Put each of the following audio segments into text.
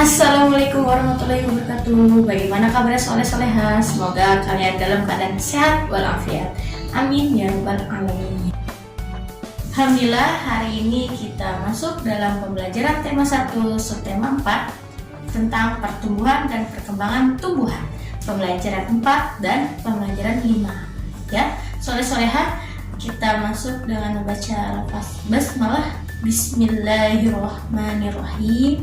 Assalamualaikum warahmatullahi wabarakatuh. Bagaimana kabar soleh-soleha? Semoga kalian dalam keadaan sehat walafiat. Amin ya rabbal alamin. Alhamdulillah, hari ini kita masuk dalam pembelajaran tema 1 subtema 4 tentang pertumbuhan dan perkembangan tumbuhan. Pembelajaran 4 dan pembelajaran 5. Ya, soleh-soleha, kita masuk dengan membaca lafaz basmalah. Bismillahirrahmanirrahim.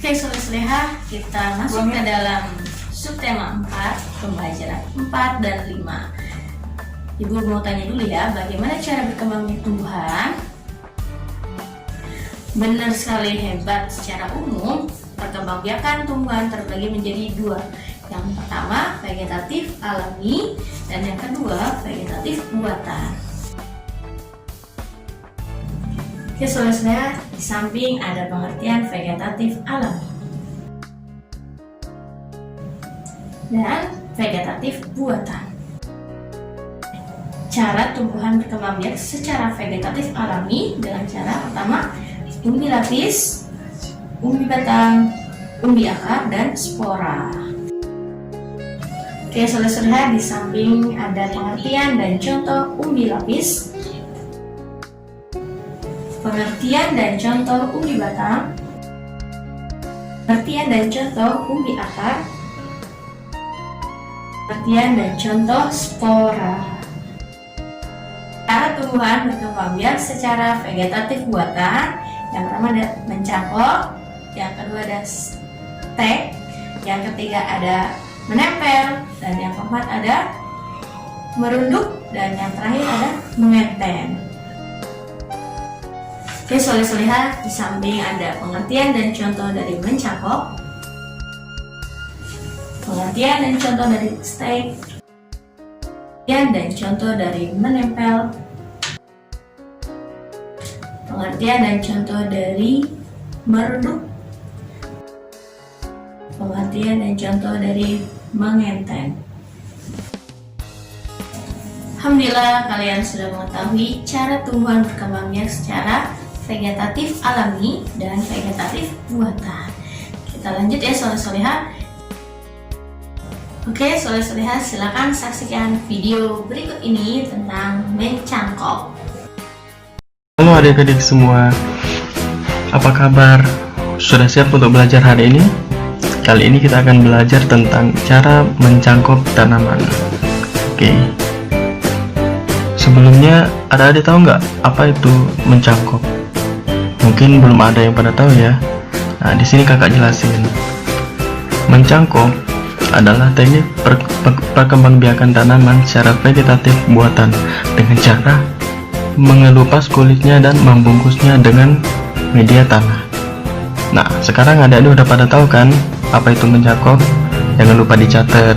Oke, soleh-soleha, kita masuk ke dalam subtema 4, pembelajaran 4 dan 5. Ibu mau tanya dulu ya, bagaimana cara berkembangnya tumbuhan? Benar sekali, hebat. Secara umum, perkembangbiakan tumbuhan terbagi menjadi dua. Yang pertama, vegetatif alami, dan yang kedua, vegetatif buatan. Oke, soleh-soleha, di samping ada pengertian vegetatif alami dan vegetatif buatan. Cara tumbuhan berkembang biak secara vegetatif alami dengan cara pertama, umbi lapis, umbi batang, umbi akar, dan spora. Oke, soleh-soleha, di samping ada pengertian dan contoh umbi lapis, pengertian dan contoh umbi batang, pengertian dan contoh umbi akar, pengertian dan contoh spora. Cara tumbuhan berkembang biak secara vegetatif buatan, yang pertama ada mencangkok, yang kedua ada stek, yang ketiga ada menempel, dan yang keempat ada merunduk, dan yang terakhir ada mengeten. Oke, soleh-soleha, di samping ada pengertian dan contoh dari mencangkok, pengertian dan contoh dari stek, pengertian dan contoh dari menempel, pengertian dan contoh dari merunduk, pengertian dan contoh dari mengenten. Alhamdulillah, kalian sudah mengetahui cara tumbuhan berkembang biak secara vegetatif alami dan vegetatif buatan. Kita lanjut ya, soleh-soleha. Oke, soleh-soleha, silakan saksikan video berikut ini tentang mencangkok. Halo adik-adik semua, apa kabar? Sudah siap untuk belajar hari ini? Kali ini kita akan belajar tentang cara mencangkok tanaman. Oke. Sebelumnya, adik-adik tahu nggak apa itu mencangkok? Mungkin belum ada yang pada tahu ya. Nah, di sini kakak jelasin. Mencangkok adalah teknik perkembangbiakan tanaman secara vegetatif buatan dengan cara mengelupas kulitnya dan membungkusnya dengan media tanah. Nah, sekarang adik-adik udah pada tahu kan apa itu mencangkok? Jangan lupa dicatat.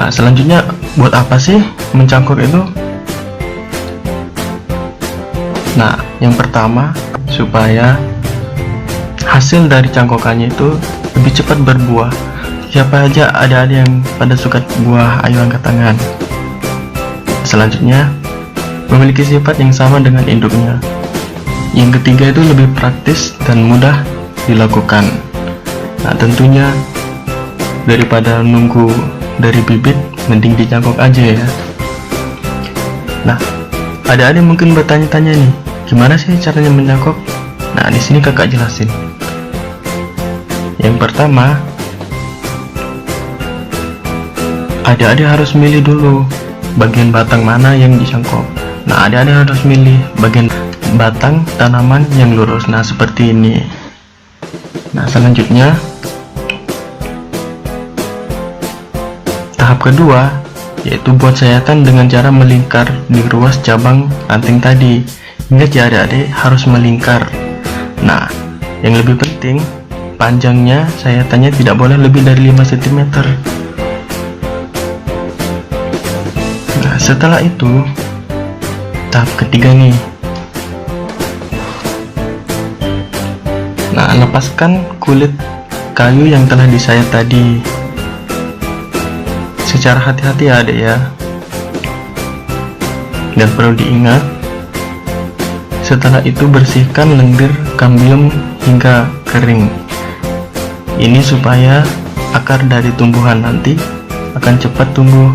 Nah, selanjutnya buat apa sih mencangkok itu? Nah, yang pertama, supaya hasil dari cangkokannya itu lebih cepat berbuah. Siapa aja ada yang pada suka buah, ayo angkat tangan. Selanjutnya, memiliki sifat yang sama dengan induknya. Yang ketiga itu lebih praktis dan mudah dilakukan. Nah, tentunya daripada nunggu dari bibit, mending dicangkok aja ya. Nah, ada mungkin bertanya-tanya nih, gimana sih caranya mencangkok? Nah, di sini kakak jelasin. Yang pertama, adik-adik harus milih dulu bagian batang mana yang dicangkok. Nah, adik-adik harus milih bagian batang tanaman yang lurus. Nah, seperti ini. Nah, selanjutnya tahap kedua, yaitu buat sayatan dengan cara melingkar di ruas cabang ranting tadi. Ingat ya adik-adik, harus melingkar. Nah, yang lebih penting, panjangnya sayatannya tidak boleh lebih dari 5 cm. Nah, setelah itu tahap ketiga nih. Nah, lepaskan kulit kayu yang telah disayat tadi secara hati-hati ya adik ya. Dan perlu diingat, Setelah itu bersihkan lendir kambium hingga kering. Ini supaya akar dari tumbuhan nanti akan cepat tumbuh.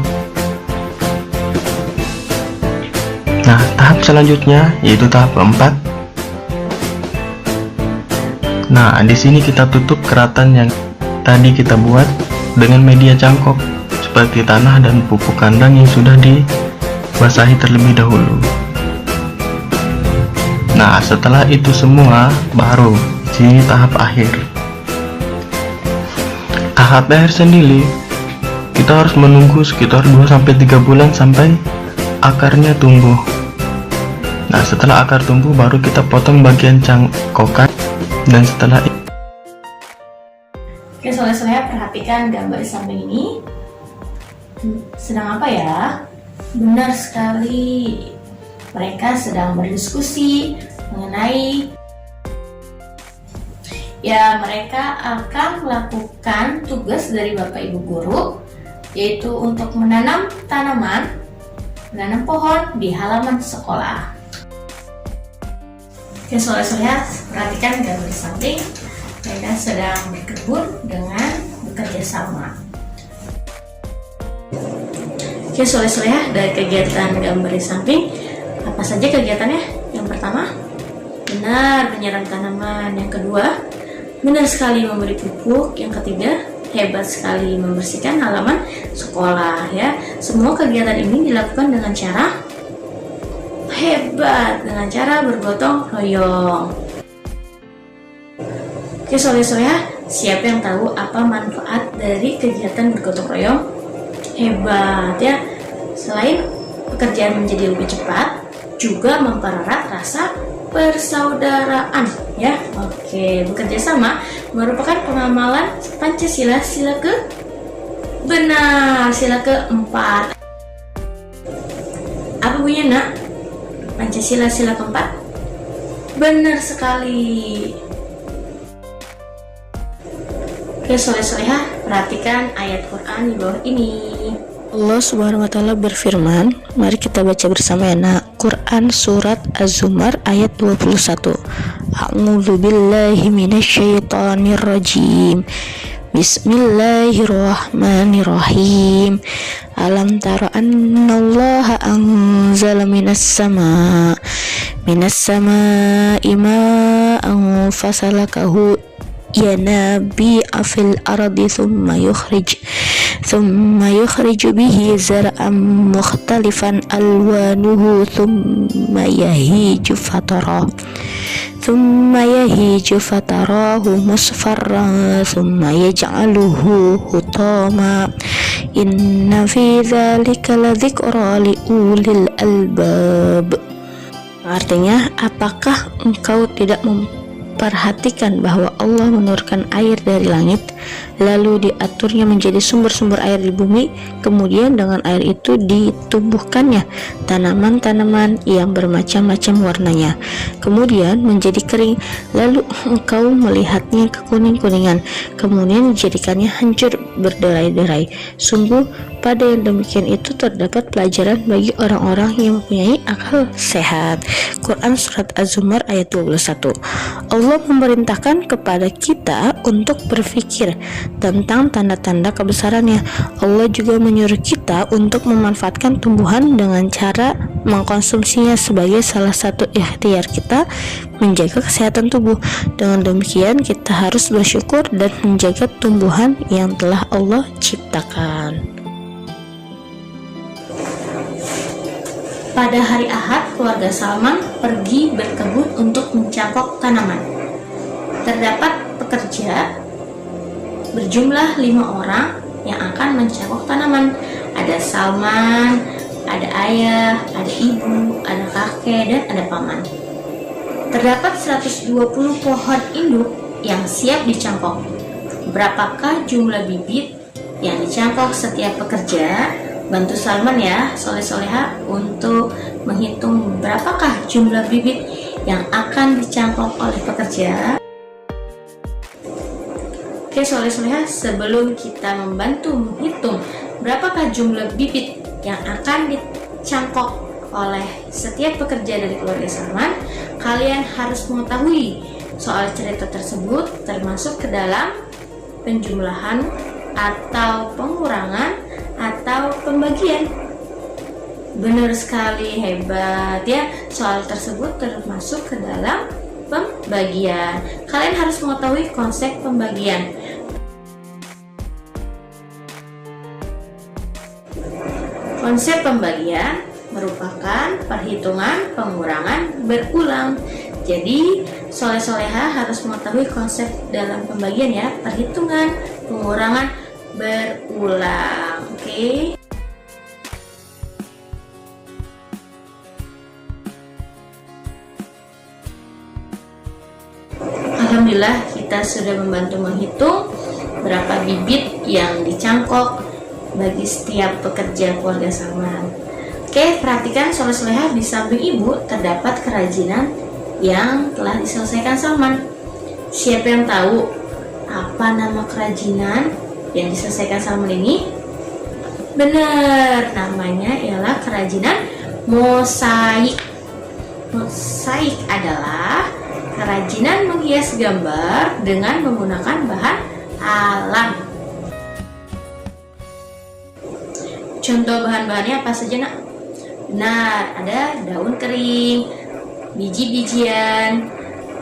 Nah, tahap selanjutnya yaitu tahap keempat. Nah, di sini kita tutup keratan yang tadi kita buat dengan media cangkok seperti tanah dan pupuk kandang yang sudah dibasahi terlebih dahulu. Nah, setelah itu semua baru sini tahap akhir. Tahap akhir sendiri kita harus menunggu sekitar 2-3 bulan sampai akarnya tumbuh. Nah, setelah akar tumbuh baru kita potong bagian cangkokan, dan setelah itu Oke, soalnya perhatikan gambar di samping ini. Sedang apa ya? Benar sekali, mereka sedang berdiskusi mengenai mereka akan melakukan tugas dari Bapak Ibu Guru, yaitu untuk menanam pohon di halaman sekolah. Oke, soalnya perhatikan gambar di samping, mereka sedang berkebun dengan bekerja sama. Oke, soalnya dari kegiatan gambar di samping, apa saja kegiatannya? Yang pertama, benar menyiram tanaman. Yang kedua, benar sekali memberi pupuk. Yang ketiga, hebat sekali membersihkan halaman sekolah ya. Semua kegiatan ini dilakukan dengan cara hebat, dengan cara bergotong royong. Oke, soalnya siapa yang tahu apa manfaat dari kegiatan bergotong royong? Hebat ya. Selain pekerjaan menjadi lebih cepat, juga mempererat rasa persaudaraan ya. Oke, bekerja sama merupakan pengamalan Pancasila sila keempat. Apa bunyinya, Nak? Pancasila sila keempat? Benar sekali. Oke, soalnya perhatikan ayat Quran di bawah ini. Allah Subhanahu wa taala berfirman, mari kita baca bersama ya, Nak. Quran surat Az-Zumar ayat 21. A'udzu billahi minasyaitonir rajim. Bismillahirrahmanirrahim. Alam tara annallaha anzala minas sama'i ma'an fasalakahu yanabi'a fil ardi thumma yukhrij bihi zar'an mukhtalifan alwanuhu thumma yahiju fatarahu musfarran thumma yaj'aluhu hutama inna fi dzalika ladzikra liulil albab. Artinya, apakah engkau tidak memperhatikan bahwa Allah menurunkan air dari langit, lalu diaturnya menjadi sumber-sumber air di bumi, kemudian dengan air itu ditumbuhkannya tanaman-tanaman yang bermacam-macam warnanya, kemudian menjadi kering, lalu engkau melihatnya kekuning-kuningan, kemudian dijadikannya hancur berderai-derai. Sungguh pada yang demikian itu terdapat pelajaran bagi orang-orang yang mempunyai akal sehat. Quran surat Az-Zumar ayat 21. Allah memerintahkan kepada kita untuk berpikir tentang tanda-tanda kebesarannya. Allah juga menyuruh kita untuk memanfaatkan tumbuhan dengan cara mengkonsumsinya sebagai salah satu ikhtiar kita menjaga kesehatan tubuh. Dengan demikian kita harus bersyukur dan menjaga tumbuhan yang telah Allah ciptakan. Pada hari Ahad, keluarga Salman pergi berkebun untuk mencangkok tanaman. Terdapat pekerja berjumlah 5 orang yang akan mencangkok tanaman. Ada Salman, ada ayah, ada ibu, ada kakek, dan ada paman. Terdapat 120 pohon induk yang siap dicangkok. Berapakah jumlah bibit yang dicangkok setiap pekerja? Bantu Salman ya, soleh-soleha, untuk menghitung berapakah jumlah bibit yang akan dicangkok oleh pekerja. Oke, soleh-soleha, sebelum kita membantu menghitung berapakah jumlah bibit yang akan dicangkok oleh setiap pekerja dari keluarga Salman, Kalian harus mengetahui soal cerita tersebut termasuk ke dalam penjumlahan atau pengurangan atau pembagian. Benar sekali, hebat ya. Soal tersebut termasuk ke dalam pembagian. Kalian harus mengetahui konsep pembagian. Konsep pembagian merupakan perhitungan pengurangan berulang. Jadi, soleh-soleha harus mengetahui konsep dalam pembagian ya, perhitungan pengurangan berulang. Oke. Alhamdulillah kita sudah membantu menghitung berapa bibit yang dicangkok bagi setiap pekerja keluarga Salman. Oke, perhatikan soleh-soleha di samping ibu terdapat kerajinan yang telah diselesaikan Salman. Siapa yang tahu apa nama kerajinan yang diselesaikan Salman ini? Benar, namanya ialah kerajinan mosaik. Mosaik adalah kerajinan menghias gambar dengan menggunakan bahan alam. Contoh bahan-bahannya apa saja, Nak? Benar, ada daun kering, biji-bijian,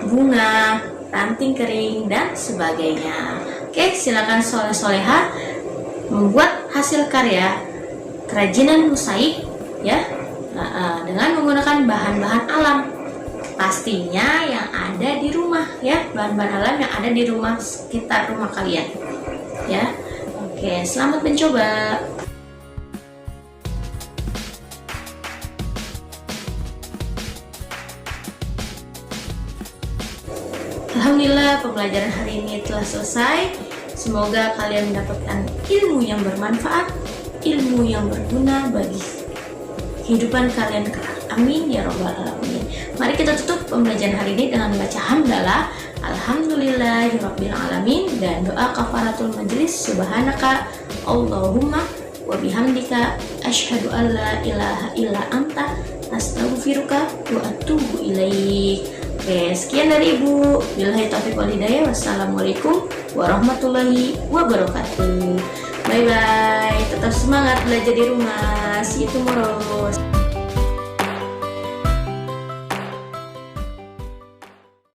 bunga, ranting kering, dan sebagainya. Oke, silakan soleh-soleha membuat hasil karya kerajinan mosaik ya, dengan menggunakan bahan-bahan alam. Pastinya yang ada di rumah ya, bahan-bahan alam yang ada di rumah sekitar rumah kalian ya. Oke, selamat mencoba. Alhamdulillah, pembelajaran hari ini telah selesai. Semoga kalian mendapatkan ilmu yang bermanfaat, ilmu yang berguna bagi kehidupan kalian kelak. Amin ya robbal alamin. Mari kita tutup pembelajaran hari ini dengan membaca hamdalah alhamdulillahirabbil alamin dan doa kafaratul majelis subhanaka Allahumma wa bihamdika asyhadu an la ilaha illa anta astaghfiruka wa atubu ilaik. Oke, sekian dari Ibu. Billahi taufiq wal hidayah. Wassalamualaikum warahmatullahi wabarakatuh. Bye bye. Tetap semangat belajar di rumah. See you tomorrow.